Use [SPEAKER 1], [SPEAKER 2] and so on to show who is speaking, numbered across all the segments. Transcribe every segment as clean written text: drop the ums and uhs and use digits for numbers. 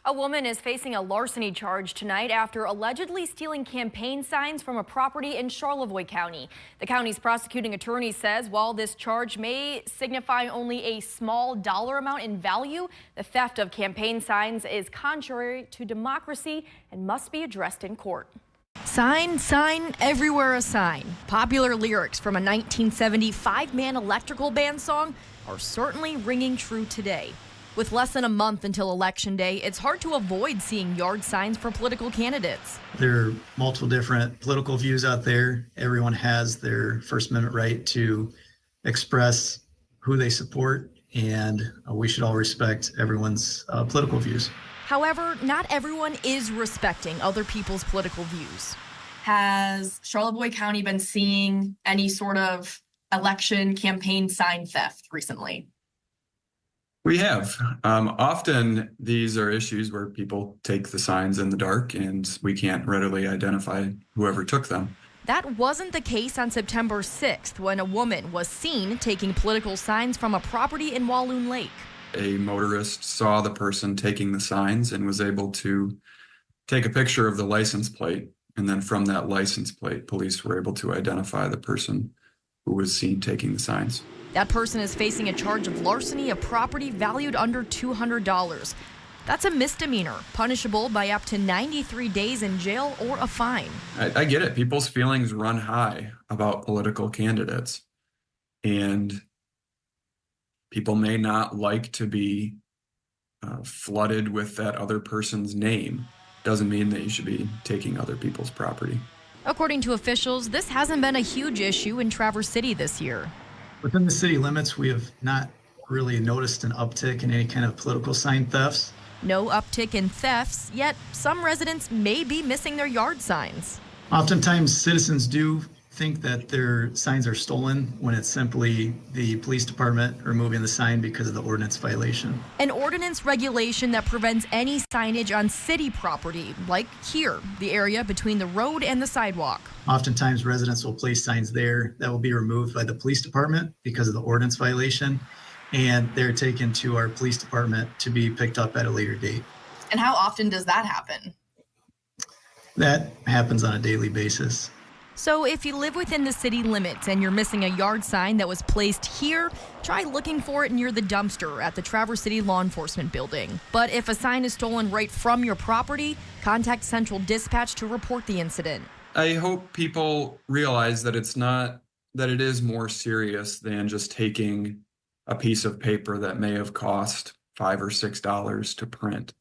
[SPEAKER 1] A woman is facing a larceny charge tonight after allegedly stealing campaign signs from a property in Charlevoix County. The county's prosecuting attorney says while this charge may signify only a small dollar amount in value, the theft of campaign signs is contrary to democracy and must be addressed in court. Sign, sign, everywhere a sign. Popular lyrics from a 1970 five-man electrical band song are certainly ringing true today. With less than a month until Election Day, it's hard to avoid seeing yard signs for political candidates.
[SPEAKER 2] There are multiple different political views out there. Everyone has their First Amendment right to express who they support, and we should all respect everyone's political views.
[SPEAKER 1] However, not everyone is respecting other people's political views.
[SPEAKER 3] Has Charlevoix County been seeing any sort of election campaign sign theft recently?
[SPEAKER 4] We have. Often these are issues where people take the signs in the dark and we can't readily identify whoever took them.
[SPEAKER 1] That wasn't the case on September 6th when a woman was seen taking political signs from a property in Walloon Lake.
[SPEAKER 4] A motorist saw the person taking the signs and was able to take a picture of the license plate. And then from that license plate, police were able to identify the person who was seen taking the signs.
[SPEAKER 1] That person is facing a charge of larceny of property valued under $200. That's a misdemeanor, punishable by up to 93 days in jail or a fine.
[SPEAKER 4] I get it. People's feelings run high about political candidates. And people may not like to be flooded with that other person's name. Doesn't mean that you should be taking other people's property.
[SPEAKER 1] According to officials, this hasn't been a huge issue in Traverse City this year.
[SPEAKER 2] Within the city limits, we have not really noticed an uptick in any kind of political sign thefts.
[SPEAKER 1] No uptick in thefts, yet some residents may be missing their yard signs.
[SPEAKER 2] Oftentimes, citizens do think that their signs are stolen when it's simply the police department removing the sign because of the ordinance violation.
[SPEAKER 1] An ordinance regulation that prevents any signage on city property, like here, the area between the road and the sidewalk.
[SPEAKER 2] Oftentimes, residents will place signs there that will be removed by the police department because of the ordinance violation, and they're taken to our police department to be picked up at a later date.
[SPEAKER 3] And how often does that happen?
[SPEAKER 2] That happens on a daily basis.
[SPEAKER 1] So if you live within the city limits and you're missing a yard sign that was placed here, try looking for it near the dumpster at the Traverse City Law Enforcement Building. But if a sign is stolen right from your property, contact Central Dispatch to report the incident.
[SPEAKER 4] I hope people realize that it is more serious than just taking a piece of paper that may have cost $5 or $6 to print.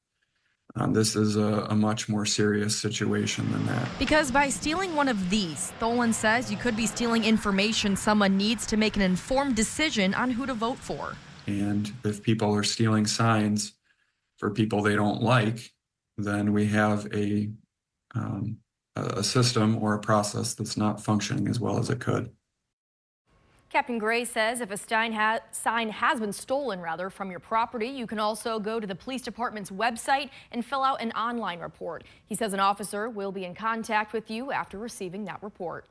[SPEAKER 4] This is a much more serious situation than that.
[SPEAKER 1] Because by stealing one of these, Tholen says you could be stealing information someone needs to make an informed decision on who to vote for.
[SPEAKER 4] And if people are stealing signs for people they don't like, then we have a system or a process that's not functioning as well as it could.
[SPEAKER 1] Captain Gray says if a sign has been stolen from your property, you can also go to the police department's website and fill out an online report. He says an officer will be in contact with you after receiving that report.